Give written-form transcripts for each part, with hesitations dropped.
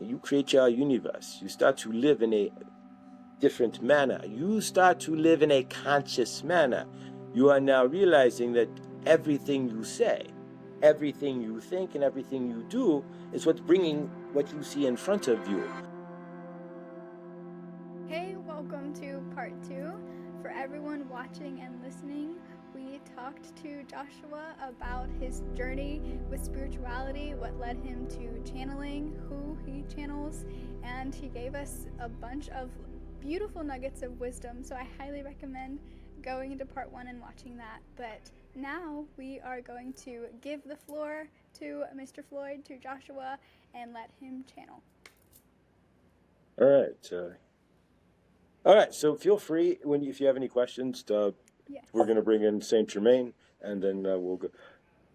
You create your universe. You start to live in a different manner. You start to live in a conscious manner. You are now realizing that everything you say, everything you think, and everything you do is what's bringing what you see in front of you. Hey, welcome to part 2. For everyone watching and listening, we talked to Joshua about his journey with spirituality, what led him to channeling, who he channels, and he gave us a bunch of beautiful nuggets of wisdom, so I highly recommend going into part 1 and watching that. But now we are going to give the floor to Mr. Floyd, to Joshua, and let him channel. All right, so feel free if you have any questions. Yes. We're going to bring in Saint Germain, and then we'll go.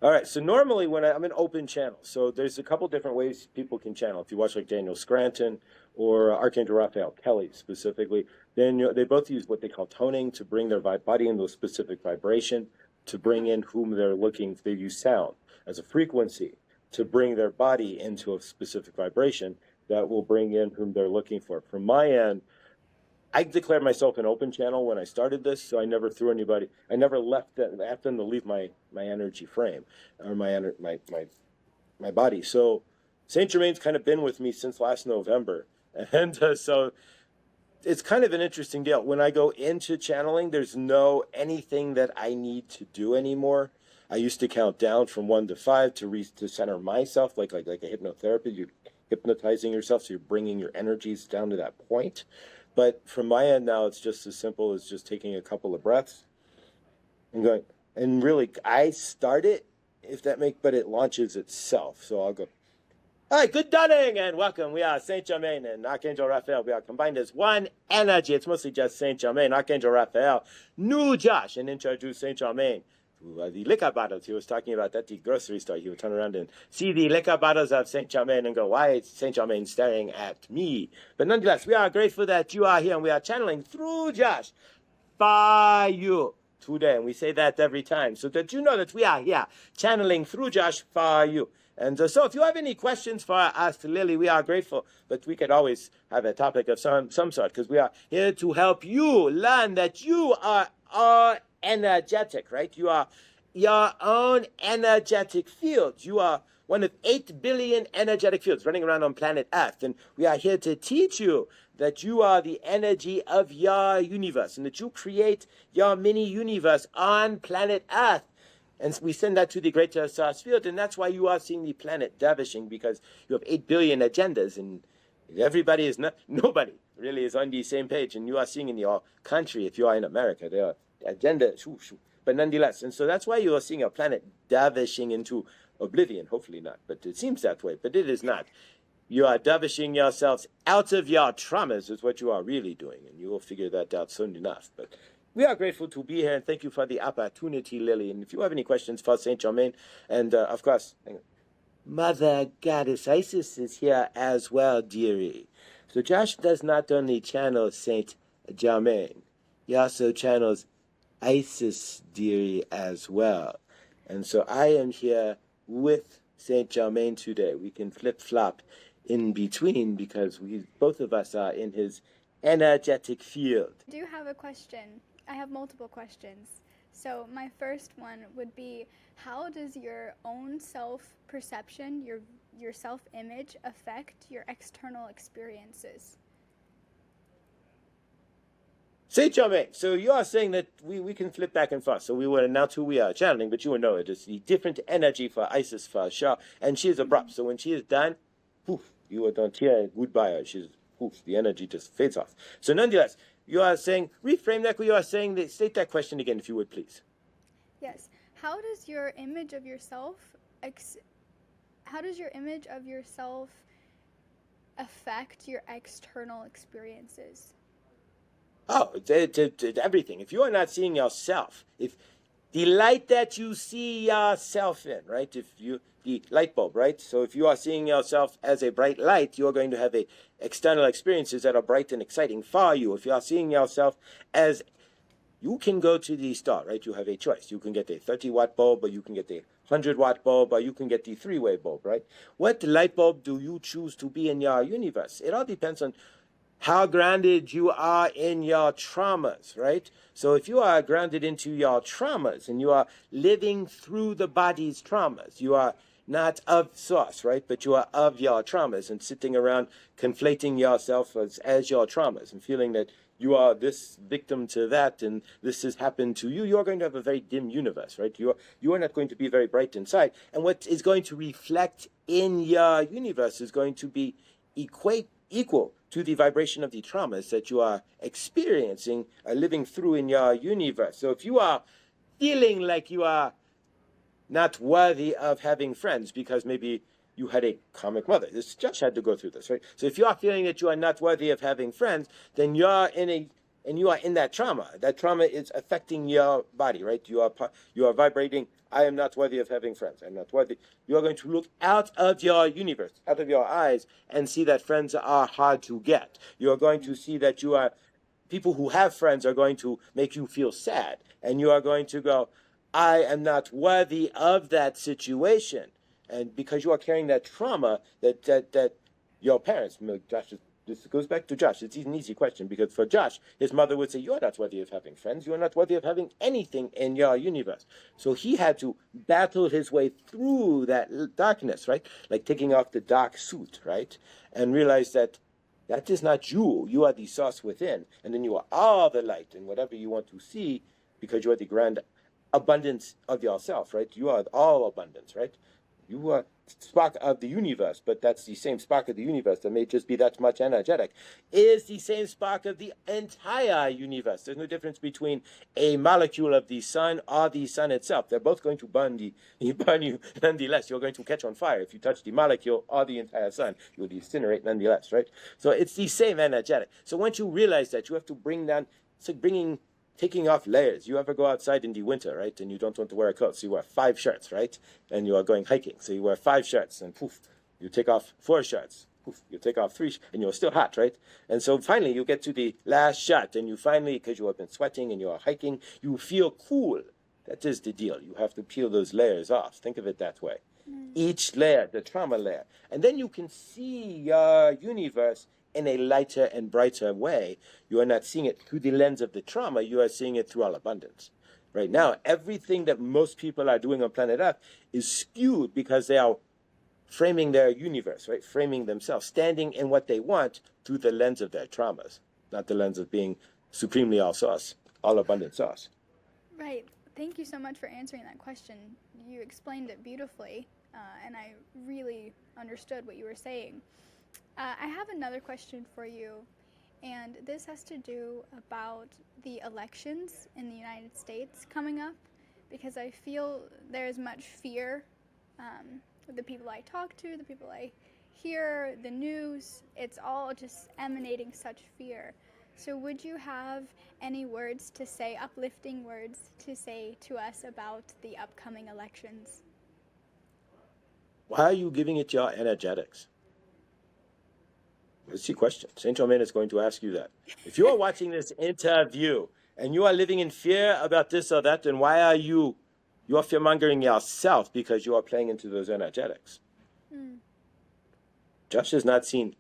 All right, so normally when I'm an open channel, so there's a couple different ways people can channel. If you watch like Daniel Scranton or Archangel Raphael, Kelly specifically, then they both use what they call toning to bring their body into a specific vibration, to bring in whom they're looking. They use sound as a frequency to bring their body into a specific vibration that will bring in whom they're looking for. From my end, I declared myself an open channel when I started this, so I never threw anybody. I never left them, asked them to leave my energy frame or my body. So Saint Germain's kind of been with me since last November, and so it's kind of an interesting deal. When I go into channeling, there's no anything that I need to do anymore. I used to count down from 1 to 5 to center myself, like a hypnotherapy. You're hypnotizing yourself, so you're bringing your energies down to that point. But from my end now, it's just as simple as just taking a couple of breaths and going. And really, I start it, but it launches itself. So I'll go. All right, good dawning and welcome. We are Saint Germain and Archangel Raphael. We are combined as one energy. It's mostly just Saint Germain, Archangel Raphael, knew Josh and introduced Saint Germain to the liquor bottles. He was talking about at the grocery store. He would turn around and see the liquor bottles of Saint Germain and go, why is Saint Germain staring at me? But nonetheless, we are grateful that you are here and we are channeling through Josh for you today. And we say that every time so that you know that we are here channeling through Josh for you. And so if you have any questions for us, Lily, we are grateful, but we could always have a topic of some sort, because we are here to help you learn that you are energetic, right? You are your own energetic field. You are one of 8 billion energetic fields running around on planet Earth, and we are here to teach you that you are the energy of your universe, and that you create your mini universe on planet Earth. And we send that to the greater source field, and that's why you are seeing the planet davishing, because you have 8 billion agendas, and nobody really is on the same page, and you are seeing in your country, if you are in America, there are agendas, but nonetheless, and so that's why you are seeing a planet davishing into oblivion. Hopefully not, but it seems that way, but it is not. You are davishing yourselves out of your traumas is what you are really doing, and you will figure that out soon enough. But we are grateful to be here, and thank you for the opportunity, Lily. And if you have any questions for Saint Germain, and of course, Mother Goddess Isis is here as well, dearie. So Josh does not only channel Saint Germain, he also channels Isis, dearie, as well. And so I am here with Saint Germain today. We can flip-flop in between because both of us are in his energetic field. I do have a question. I have multiple questions. So my first one would be, how does your own self-perception, your self-image affect your external experiences? Saint Germain, so you are saying that we can flip back and forth. So we will announce who we are channeling, but you will know it is the different energy for Isis, for Shah, and she is abrupt. So when she is done, poof, you are done here, goodbye. She's poof, the energy just fades off. So nonetheless, you are saying, reframe that, you are saying, state that question again, if you would, please. Yes. How does your image of yourself affect your external experiences? Oh, everything. If you are not seeing yourself, if the light that you see yourself in, right? The light bulb, right? So if you are seeing yourself as a bright light, you are going to have external experiences that are bright and exciting for you. If you are seeing yourself as, you can go to the store, right? You have a choice. You can get a 30-watt bulb, or you can get a 100-watt bulb, or you can get the 3-way bulb, right? What light bulb do you choose to be in your universe? It all depends on how grounded you are in your traumas, right? So if you are grounded into your traumas and you are living through the body's traumas, you are not of source, right? But you are of your traumas and sitting around conflating yourself as your traumas and feeling that you are this victim to that and this has happened to you. You are going to have a very dim universe, right? You are not going to be very bright inside. And what is going to reflect in your universe is going to be equal to the vibration of the traumas that you are experiencing, living through in your universe. So if you are feeling like you are not worthy of having friends because maybe you had a karmic mother. Josh had to go through this, right? So if you are feeling that you are not worthy of having friends, then you are in that trauma. That trauma is affecting your body, right? You are vibrating, I am not worthy of having friends. I'm not worthy. You are going to look out of your universe, out of your eyes, and see that friends are hard to get. You are going to see that people who have friends are going to make you feel sad. And you are going to go, I am not worthy of that situation. And because you are carrying that trauma that your parents, Josh, this goes back to Josh. It's an easy question because for Josh, his mother would say, you're not worthy of having friends. You're not worthy of having anything in your universe. So he had to battle his way through that darkness, right? Like taking off the dark suit, right? And realize that is not you. You are the source within. And then you are all the light and whatever you want to see because you are the grand abundance of yourself, right? You are all abundance, right? You are spark of the universe, but that's the same spark of the universe that may just be that much energetic, is the same spark of the entire universe. There's no difference between a molecule of the sun or the sun itself. They're both going to burn you nonetheless. You're going to catch on fire if you touch the molecule or the entire sun. You will incinerate nonetheless, right? So it's the same energetic. So once you realize that, you have to bring down, it's like taking off layers. You ever go outside in the winter, right? And you don't want to wear a coat, so you wear 5 shirts, right? And you are going hiking, so you wear 5 shirts, and poof, you take off 4 shirts. Poof, you take off 3, and you're still hot, right? And so finally, you get to the last shirt, and you finally, because you have been sweating and you are hiking, you feel cool. That is the deal. You have to peel those layers off. Think of it that way. Each layer, the trauma layer. And then you can see your universe in a lighter and brighter way. You are not seeing it through the lens of the trauma. You are seeing it through all abundance. Right now, everything that most people are doing on planet Earth is skewed because they are framing their universe, right? Framing themselves, standing in what they want through the lens of their traumas, not the lens of being supremely all source, all abundant source. Right. Thank you so much for answering that question. You explained it beautifully, and I really understood what you were saying. I have another question for you, and this has to do about the elections in the United States coming up, because I feel there's much fear with the people I talk to, the people I hear, the news. It's all just emanating such fear. So would you have any words to say, uplifting words to say to us about the upcoming elections? Why are you giving it your energetics? Let's see question. Saint Germain is going to ask you that. If you are watching this interview and you are living in fear about this or that, then why are you are fear-mongering yourself because you are playing into those energetics? Josh has not seen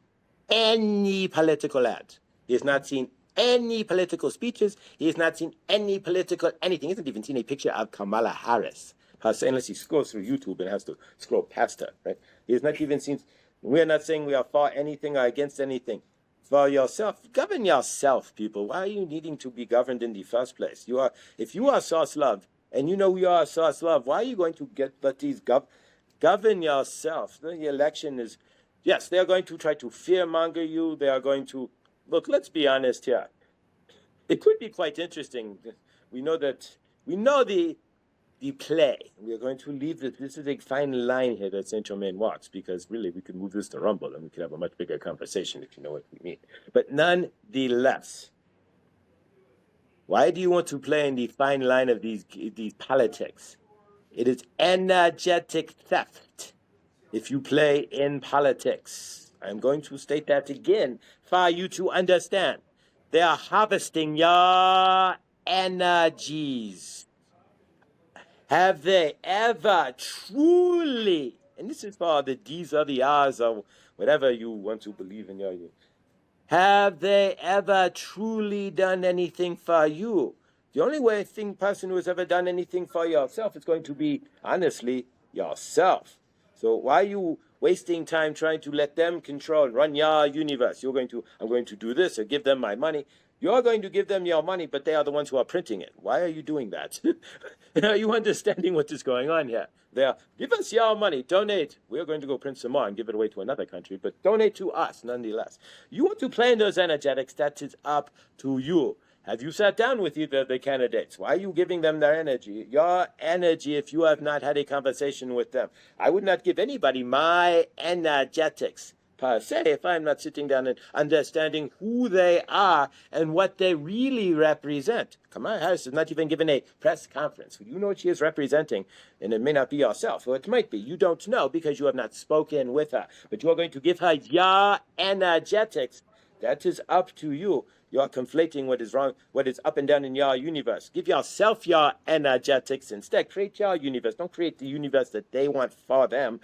any political ads. He has not seen any political speeches. He has not seen any political anything. He hasn't even seen a picture of Kamala Harris. Unless he scrolls through YouTube and has to scroll past her, right? He has not even seen. We are not saying we are for anything or against anything. For yourself, govern yourself, people. Why are you needing to be governed in the first place? If you are source love, and you know we are source love, why are you going to let these govern yourself? The election is, yes, they are going to try to fearmonger you. They are going to, look, let's be honest here. It could be quite interesting. We know the play. We are going to leave this. This is a fine line here that Saint Germain walks, because really we could move this to Rumble and we could have a much bigger conversation if you know what we mean. But nonetheless, why do you want to play in the fine line of these politics? It is energetic theft if you play in politics. I'm going to state that again for you to understand. They are harvesting your energies. Have they ever truly, and this is for the D's or the R's or whatever you want to believe in your, have they ever truly done anything for you? The only person who has ever done anything for yourself is going to be, honestly, yourself. So why are you wasting time trying to let them control, run your universe? I'm going to do this or give them my money. You're going to give them your money, but they are the ones who are printing it. Why are you doing that? Are you understanding what is going on here? Give us your money, donate. We're going to go print some more and give it away to another country, but donate to us nonetheless. You want to play in those energetics, that is up to you. Have you sat down with either of the candidates? Why are you giving them their energy? Your energy, if you have not had a conversation with them. I would not give anybody my energetics per se if I'm not sitting down and understanding who they are and what they really represent. Kamala Harris has not even given a press conference. You know what she is representing, and it may not be yourself, or it might be. You don't know because you have not spoken with her. But you are going to give her your energetics. That is up to you. You are conflating what is wrong, what is up and down in your universe. Give yourself your energetics instead. Create your universe. Don't create the universe that they want for them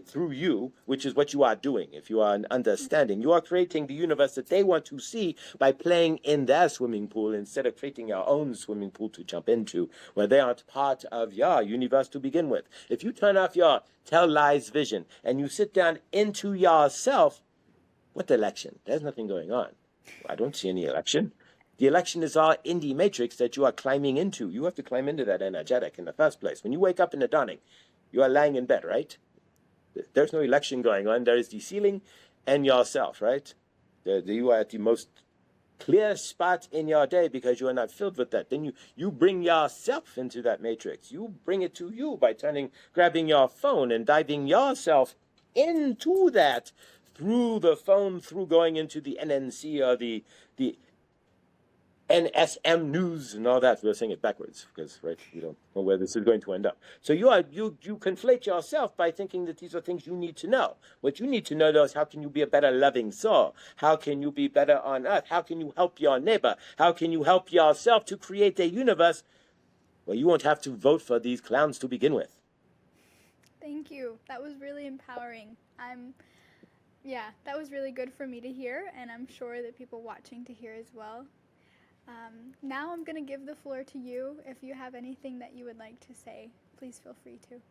through you, which is what you are doing. If you are an understanding, you are creating the universe that they want to see by playing in their swimming pool instead of creating your own swimming pool to jump into, where they aren't part of your universe to begin with. If you turn off your tell lies vision and you sit down into yourself, what election? There's nothing going on. I don't see any election. The election is all in the matrix that you are climbing into. You have to climb into that energetic in the first place. When you wake up in the dawning, you are lying in bed, right? There's no election going on. There is the ceiling and yourself, right? You are at the most clear spot in your day because you are not filled with that. Then you bring yourself into that matrix. You bring it to you by grabbing your phone and diving yourself into that through the phone, through going into the NNC or the NSM News and all that. We're saying it backwards because, right, we don't know where this is going to end up. So you conflate yourself by thinking that these are things you need to know. What you need to know, though, is how can you be a better loving soul? How can you be better on earth? How can you help your neighbor? How can you help yourself to create a universe where you won't have to vote for these clowns to begin with? Thank you. That was really empowering. That was really good for me to hear, and I'm sure that people watching to hear as well. Now I'm going to give the floor to you. If you have anything that you would like to say, please feel free to.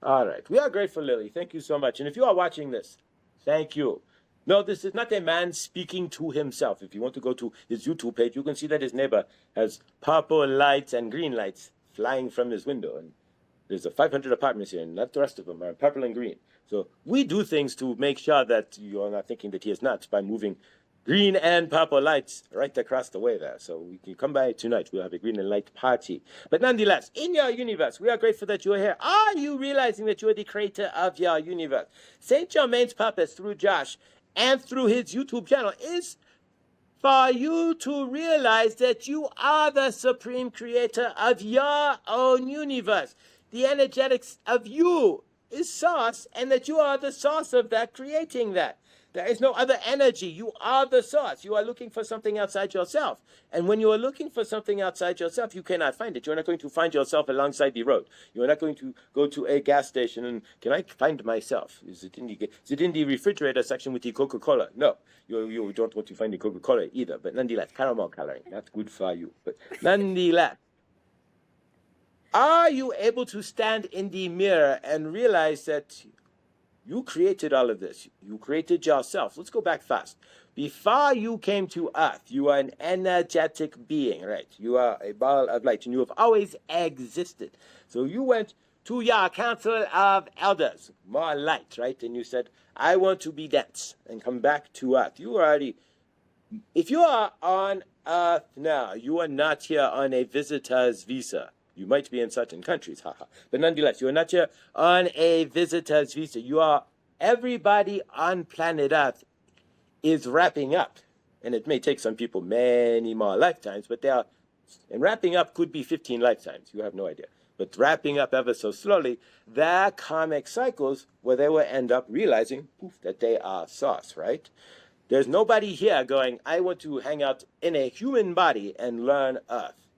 All right. We are grateful, Lily. Thank you so much. And if you are watching this, thank you. No, this is not a man speaking to himself. If you want to go to his YouTube page, you can see that his neighbor has purple lights and green lights flying from his window. And there's 500 apartments here, and not the rest of them are purple and green. So we do things to make sure that you are not thinking that he is nuts by moving green and purple lights right across the way there. So we can come by tonight. We'll have a green and light party. But nonetheless, in your universe, we are grateful that you are here. Are you realizing that you are the creator of your universe? Saint Germain's purpose through Josh and through his YouTube channel is for you to realize that you are the supreme creator of your own universe. The energetics of you is source, and that you are the source of that, creating that. There is no other energy. You are the source. You are looking for something outside yourself. And when you are looking for something outside yourself, you cannot find it. You're not going to find yourself alongside the road. You are not going to go to a gas station and, can I find myself? Is it in the refrigerator section with the Coca-Cola? No. You don't want to find the Coca-Cola either. But nonetheless, caramel coloring, not good for you. But nonetheless, are you able to stand in the mirror and realize that you created all of this? You created yourself. Let's go back fast. Before you came to Earth, you are an energetic being, right? You are a ball of light, and you have always existed. So you went to your council of elders, more light, right? And you said, I want to be dense, and come back to Earth. If you are on Earth now, you are not here on a visitor's visa. You might be in certain countries, haha. But nonetheless, you are not here on a visitor's visa. Everybody on planet Earth is wrapping up. And it may take some people many more lifetimes, but and wrapping up could be 15 lifetimes. You have no idea. But wrapping up ever so slowly, their karmic cycles where they will end up realizing that they are source, right? There's nobody here going, I want to hang out in a human body and learn Earth.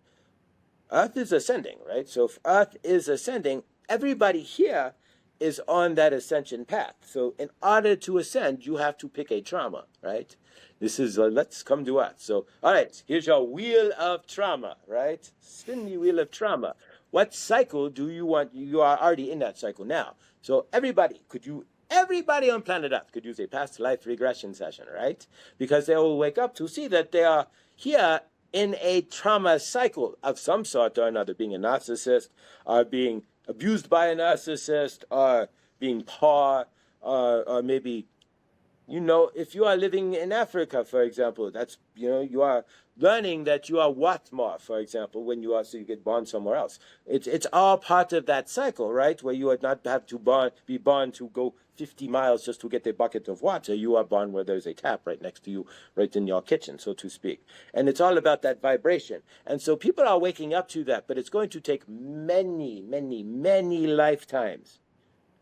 Earth is ascending, right? So if Earth is ascending, everybody here is on that ascension path. So in order to ascend, you have to pick a trauma, right? This is, let's come to Earth. So, all right, here's your wheel of trauma, right? Spin the wheel of trauma. What cycle do you want? You are already in that cycle now. So everybody on planet Earth could use a past life regression session, right? Because they will wake up to see that they are here in a trauma cycle of some sort or another, being a narcissist, or being abused by a narcissist, or being poor, or maybe, if you are living in Africa, for example, that's, you are learning that you are what more, for example, so you get born somewhere else. It's all part of that cycle, right? Where you would not have to be born to go 50 miles just to get a bucket of water. You are born where there's a tap right next to you, right in your kitchen, so to speak. And it's all about that vibration. And so people are waking up to that, but it's going to take many, many, many lifetimes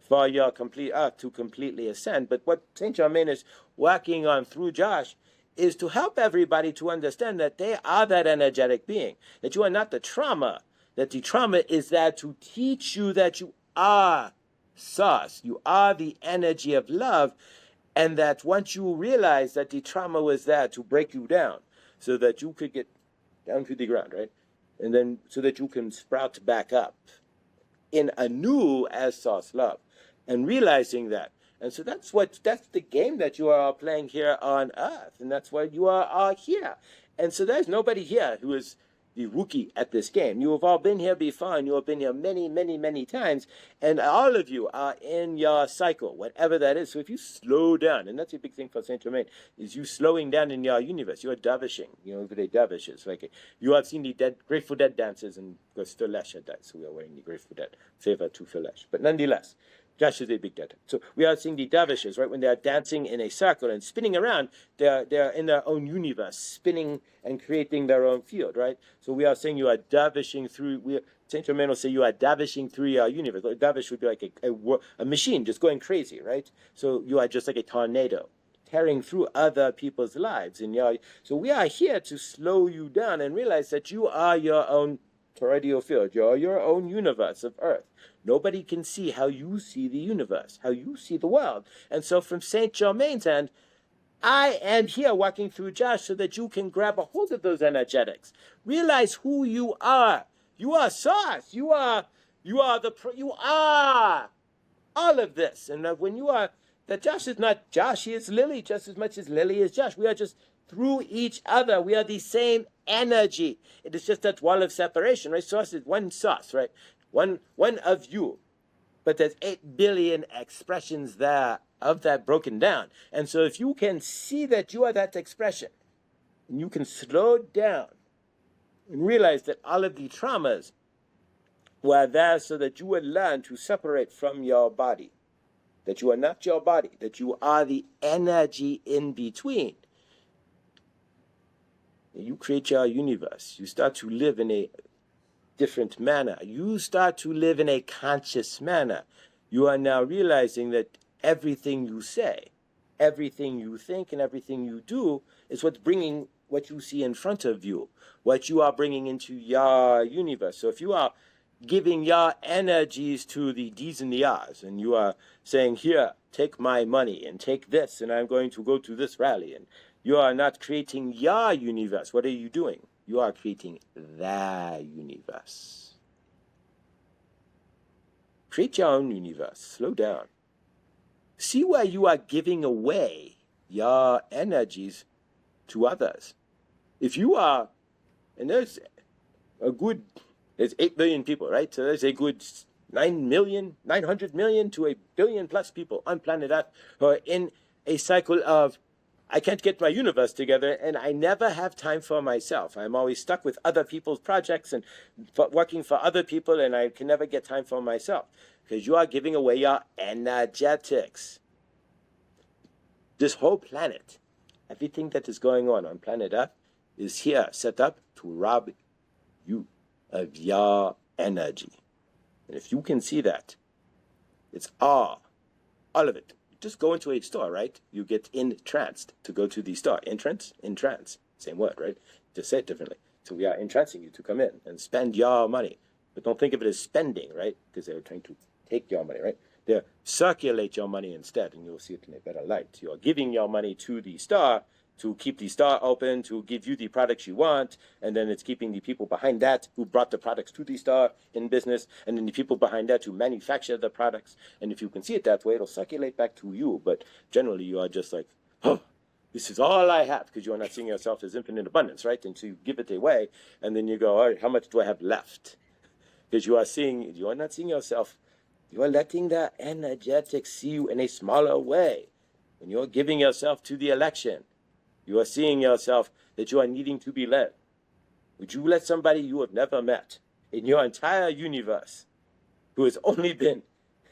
for your complete Earth to completely ascend. But what Saint Germain is working on through Josh is to help everybody to understand that they are that energetic being, that you are not the trauma, that the trauma is there to teach you that you are source, you are the energy of love, and that once you realize that the trauma was there to break you down so that you could get down to the ground, right? And then so that you can sprout back up in anew as source love, and realizing that. And so that's the game that you are playing here on Earth, and that's why you are here. And so there's nobody here who is the rookie at this game. You have all been here before, and you have been here many, many, many times, and all of you are in your cycle, whatever that is. So if you slow down, and that's a big thing for Saint Germain, is you slowing down in your universe. You are dervishing. What a dervish is. Like, you have seen the Grateful Dead dances, and because Philesh had died, so we are wearing the Grateful Dead. Favor to Philesh. But nonetheless, Josh is a big dead. So we are seeing the dervishes, right? When they are dancing in a circle and spinning around, they are in their own universe, spinning and creating their own field, right? So we are saying you are dervishing through. Saint Germain will say you are dervishing through your universe. A dervish would be like a machine just going crazy, right? So you are just like a tornado, tearing through other people's lives. So we are here to slow you down and realize that you are your own toroidal field. You're your own universe of Earth. Nobody can see how you see the universe, how you see the world. And so from Saint Germain's end, I am here walking through Josh so that you can grab a hold of those energetics. Realize who you are. You are source. You are all of this. And when you are, that Josh is not Josh, he is Lily just as much as Lily is Josh. We are just through each other. We are the same energy. It is just that wall of separation, right? Source is one source, right? One of you. But there's 8 billion expressions there of that broken down. And so if you can see that you are that expression, and you can slow down and realize that all of the traumas were there so that you would learn to separate from your body, that you are not your body, that you are the energy in between. You create your universe. You start to live in a different manner. You start to live in a conscious manner. You are now realizing that everything you say, everything you think, and everything you do is what's bringing what you see in front of you, what you are bringing into your universe. So if you are giving your energies to the D's and the R's, and you are saying, here, take my money, and take this, and I'm going to go to this rally, and you are not creating your universe. What are you doing? You are creating the universe. Create your own universe. Slow down. See where you are giving away your energies to others. If you are, and there's 8 billion people, right? So there's a good 900 million to 1 billion plus people on planet Earth who are in a cycle of, I can't get my universe together, and I never have time for myself. I'm always stuck with other people's projects and working for other people, and I can never get time for myself because you are giving away your energetics. This whole planet, everything that is going on planet Earth is here set up to rob you of your energy. And if you can see that, it's all of it. Just go into a store, right? You get entranced to go to the store. Entrance, same word, right? Just say it differently. So we are entrancing you to come in and spend your money. But don't think of it as spending, right? Because they're trying to take your money, right? They circulate your money instead, and you'll see it in a better light. You are giving your money to the star to keep the star open, to give you the products you want, and then it's keeping the people behind that who brought the products to the star in business, and then the people behind that who manufacture the products. And if you can see it that way, it'll circulate back to you. But generally, you are just like, oh, this is all I have, because you are not seeing yourself as infinite abundance, right? And so you give it away, and then you go, all right, how much do I have left? Because you are not seeing yourself. You are letting the energetics see you in a smaller way. When you're giving yourself to the election, you are seeing yourself that you are needing to be led. Would you let somebody you have never met in your entire universe, who has only been,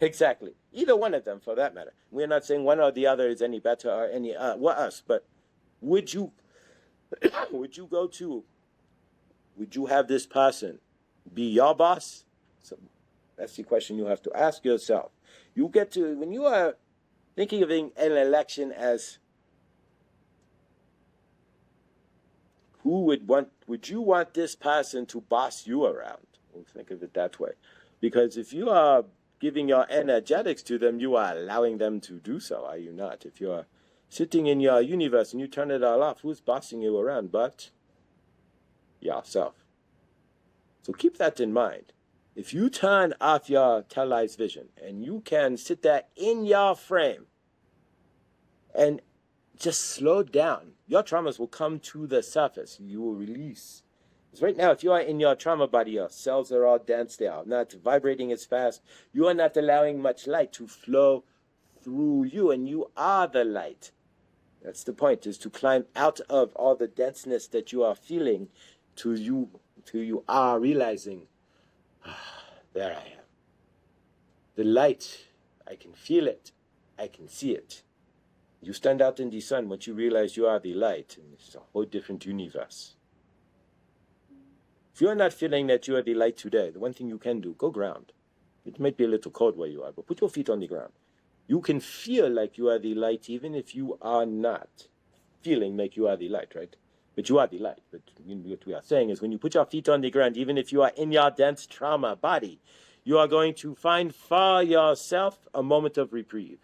exactly, either one of them for that matter. We're not saying one or the other is any better or any worse, but would you have this person be your boss? So that's the question you have to ask yourself. You get to, when you are thinking of an election as would you want this person to boss you around? We'll think of it that way. Because if you are giving your energetics to them, you are allowing them to do so, are you not? If you are sitting in your universe and you turn it all off, who's bossing you around but yourself? So keep that in mind. If you turn off your televised vision and you can sit there in your frame and just slow down, your traumas will come to the surface. You will release. Because right now, if you are in your trauma body, your cells are all dense, they are not vibrating as fast. You are not allowing much light to flow through you, and you are the light. That's the point, is to climb out of all the denseness that you are feeling till you are realizing, there I am. The light, I can feel it, I can see it. You stand out in the sun once you realize you are the light, and it's a whole different universe. If you're not feeling that you are the light today, the one thing you can do, go ground. It might be a little cold where you are, but put your feet on the ground. You can feel like you are the light even if you are not feeling like you are the light, right? But you are the light. But what we are saying is when you put your feet on the ground, even if you are in your dense trauma body, you are going to find for yourself a moment of reprieve.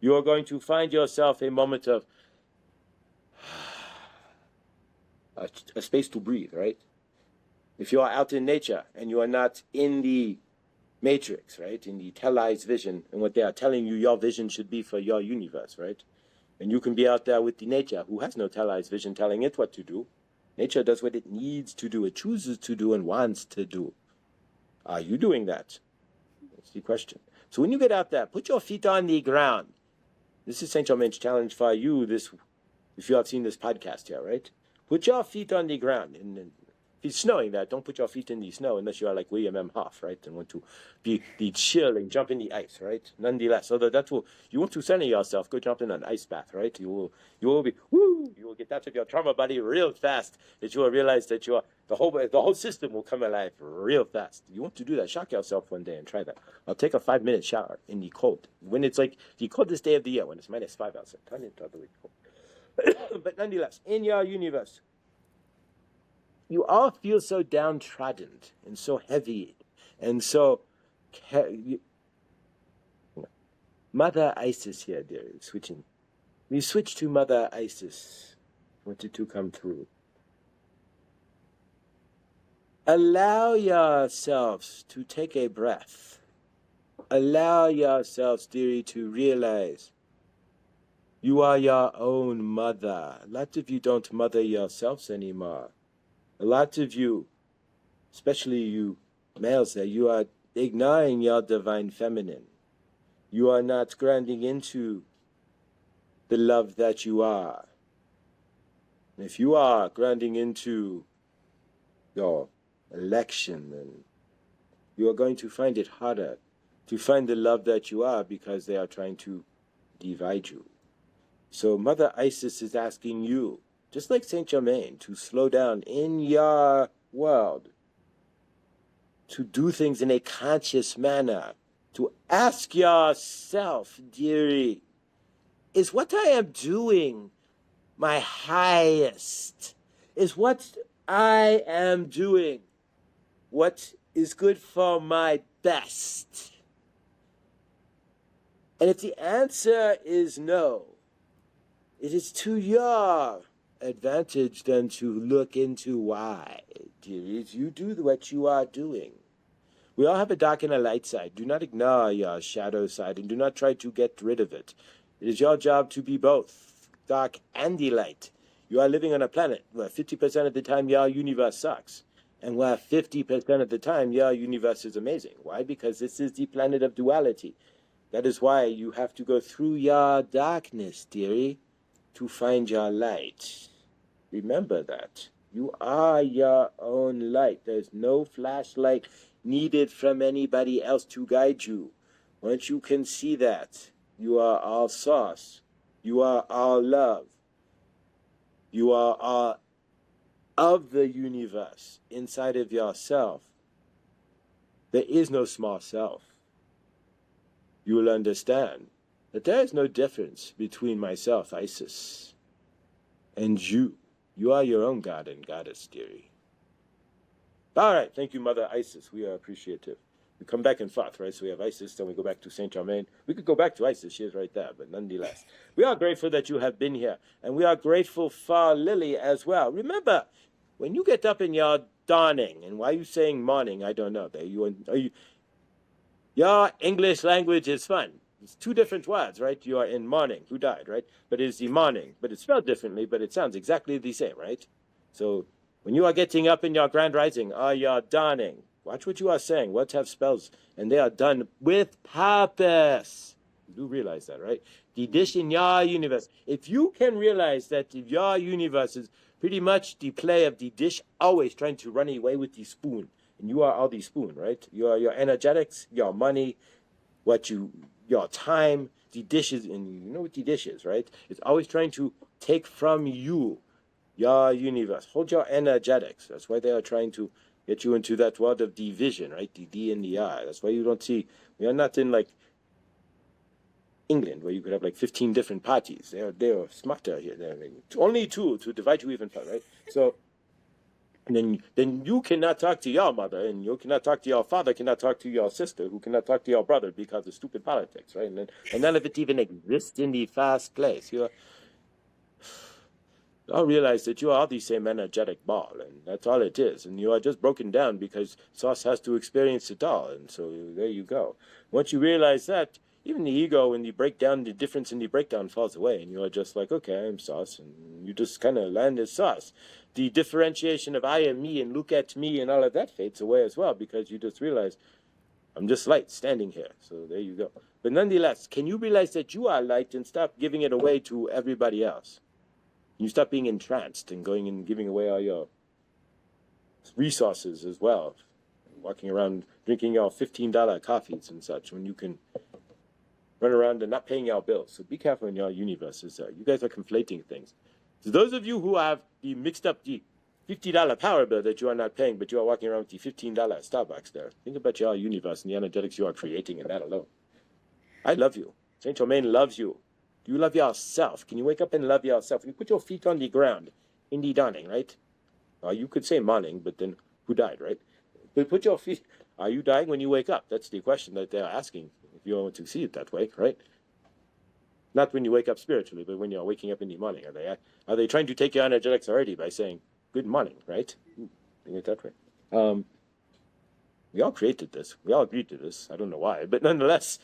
You are going to find yourself a moment of a space to breathe, right? If you are out in nature and you are not in the matrix, right, in the televised vision, and what they are telling you your vision should be for your universe, right? And you can be out there with the nature who has no televised vision telling it what to do. Nature does what it needs to do, it chooses to do and wants to do. Are you doing that? That's the question. So when you get out there, put your feet on the ground. This is Saint Germain's challenge for you, if you have seen this podcast here, right? Put your feet on the ground. And if it's snowing there, don't put your feet in the snow unless you are like William M. Hoff, right? And want to be chill and jump in the ice, right? Nonetheless, although you want to center yourself, go jump in an ice bath, right? You will get out of your trauma body real fast, that you will realize that the whole system will come alive real fast. You want to do that, shock yourself one day and try that. I'll take a 5-minute shower in the cold. When it's like the coldest day of the year, when it's -5 outside, turn it totally cold. But nonetheless, in your universe, you all feel so downtrodden and so heavy and so... Mother Isis here, dear, switching. We switch to Mother Isis. Wanted to come through. Allow yourselves to take a breath. Allow yourselves, dearie, to realize you are your own mother. A lot of you don't mother yourselves anymore. A lot of you, especially you males there, you are ignoring your divine feminine. You are not grounding into the love that you are. And if you are grounding into your election, then you are going to find it harder to find the love that you are, because they are trying to divide you. So Mother Isis is asking you, just like Saint Germain, to slow down in your world, to do things in a conscious manner, to ask yourself, dearie, is what I am doing my highest? Is what I am doing what is good for my best? And if the answer is no, it is to your advantage then to look into why, dearies, you do what you are doing. We all have a dark and a light side. Do not ignore your shadow side and do not try to get rid of it. It is your job to be both dark and the light. You are living on a planet where 50% of the time your universe sucks, and where 50% of the time your universe is amazing. Why? Because this is the planet of duality. That is why you have to go through your darkness, dearie, to find your light. Remember that. You are your own light. There's no flashlight needed from anybody else to guide you. Once you can see that, you are all source. You are all love. You are all of the universe inside of yourself. There is no small self. You will understand that there is no difference between myself, Isis, and you. You are your own god and goddess, dearie. All right, thank you, Mother Isis. We are appreciative. We come back and forth, right? So we have Isis, then we go back to Saint Germain. We could go back to Isis, she is right there, but nonetheless. We are grateful that you have been here, and we are grateful for Lily as well. Remember, when you get up in your dawning, and why are you saying morning, I don't know. Your English language is fun. It's two different words, right? You are in morning, who died, right? But it's the morning, but it's spelled differently, but it sounds exactly the same, right? So when you are getting up in your grand rising, or your dawning, watch what you are saying. Words have spells, and they are done with purpose. You do realize that, right? The dish in your universe. If you can realize that your universe is pretty much the play of the dish always trying to run away with the spoon, and you are all the spoon, right? You are your energetics, your money, your time, the dishes, and you know what the dish is, right? It's always trying to take from you, your universe. Hold your energetics. That's why they are trying to get you into that world of division, right? The D and the I. That's why you don't see, we are not in like England, where you could have like 15 different parties. They are smarter here. They're only two to divide you even further, right? So, and then you cannot talk to your mother, and you cannot talk to your father, cannot talk to your sister, who cannot talk to your brother because of stupid politics, right? And none of it even exists in the first place. You all realize that you are the same energetic ball, and that's all it is. And you are just broken down because Sauce has to experience it all, and so there you go. Once you realize that, even the ego and the breakdown, the difference in the breakdown falls away, and you are just like, okay, I'm Sauce, and you just kind of land as Sauce. The differentiation of I am me and look at me and all of that fades away as well, because you just realize I'm just light standing here. So there you go. But nonetheless, can you realize that you are light and stop giving it away to everybody else? You stop being entranced and going and giving away all your resources as well, walking around drinking your $15 coffees and such, when you can run around and not paying your bills. So be careful in your universes. You guys are conflating things. So those of you who have mixed up the $50 power bill that you are not paying, but you are walking around with the $15 Starbucks there, think about your universe and the energetics you are creating, and that alone. I love you. Saint Germain loves you. Do you love yourself? Can you wake up and love yourself? You put your feet on the ground in the dawning, right? You could say morning, but then who died, right? But put your feet. Are you dying when you wake up? That's the question that they're asking, if you want to see it that way, right? Not when you wake up spiritually, but when you're waking up in the morning. Are they trying to take your energetics already by saying good morning, right? Think it that way. We all created this. We all agreed to this. I don't know why, but nonetheless,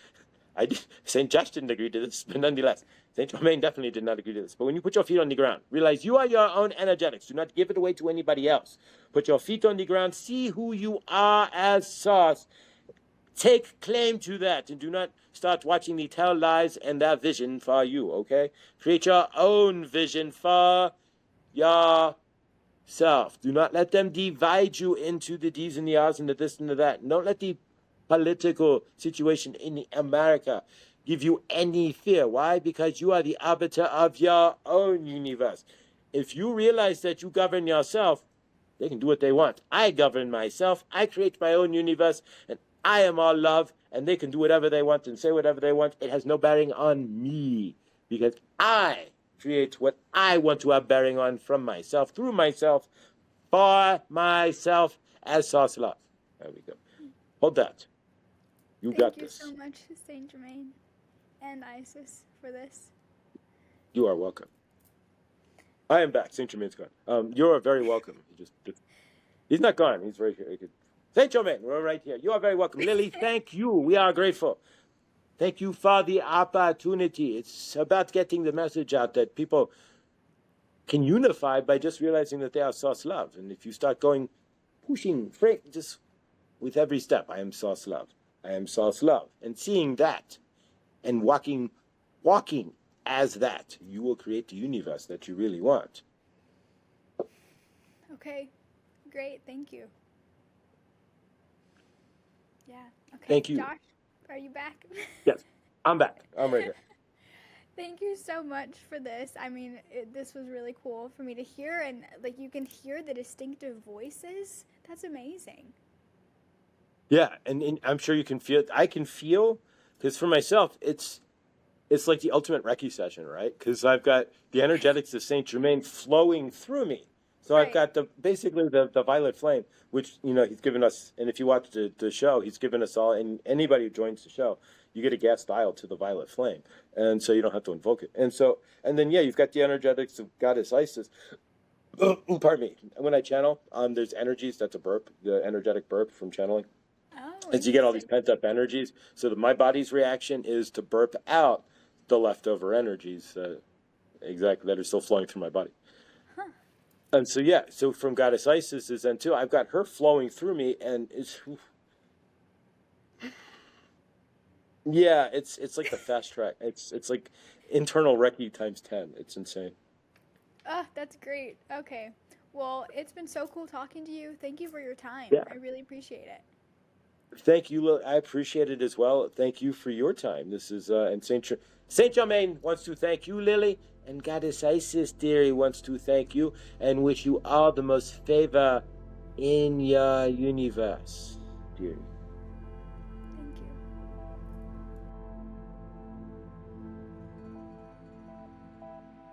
St. Josh didn't agree to this, but nonetheless, St. Germain definitely did not agree to this. But when you put your feet on the ground, realize you are your own energetics. Do not give it away to anybody else. Put your feet on the ground. See who you are as Sauce. Take claim to that, and do not start watching the tell lies and their vision for you, okay? Create your own vision for yourself. Do not let them divide you into the D's and the R's and the this and the that. Don't let the political situation in America give you any fear. Why? Because you are the arbiter of your own universe. If you realize that you govern yourself, they can do what they want. I govern myself. I create my own universe, and I am all love, and they can do whatever they want and say whatever they want. It has no bearing on me, because I create what I want to have bearing on from myself, through myself, for myself as source love. There we go. Hold that. You got this. Thank you so much, Saint Germain and Isis, for this. You are welcome. I am back. Saint Germain's gone. You are very welcome. He's not gone. He's right here. Saint Germain, we're right here. You are very welcome. Lily, thank you. We are grateful. Thank you for the opportunity. It's about getting the message out that people can unify by just realizing that they are source love. And if you start pushing, just with every step, I am source love. I am source love. And seeing that and walking as that, you will create the universe that you really want. Okay, great. Thank you. Yeah. Okay. Thank you. Josh, are you back? Yes, I'm back. I'm right here. Thank you so much for this. I mean, this was really cool for me to hear, and like you can hear the distinctive voices. That's amazing. Yeah, and I'm sure you can feel it. I can feel, because for myself, it's like the ultimate Reiki session, right? Because I've got the energetics of Saint Germain flowing through me. So Right. I've got basically the violet flame, which, he's given us, and if you watch the show, he's given us all, and anybody who joins the show, you get a gas dial to the violet flame. And so you don't have to invoke it. And then, you've got the energetics of Goddess Isis. Pardon me. When I channel, there's energies, that's a burp, the energetic burp from channeling. Oh, And so you get all these pent up energies. So my body's reaction is to burp out the leftover energies, exactly, that are still flowing through my body. Huh. And so, so from Goddess Isis is then too, I've got her flowing through me, and it's like the fast track. It's like internal Reiki times 10. It's insane. That's great. Okay. Well, it's been so cool talking to you. Thank you for your time. Yeah. I really appreciate it. Thank you. I appreciate it as well. Thank you for your time. This is, and Saint Germain wants to thank you, Lily, and Goddess Isis, dearie, wants to thank you and wish you all the most favor in your universe, dearie.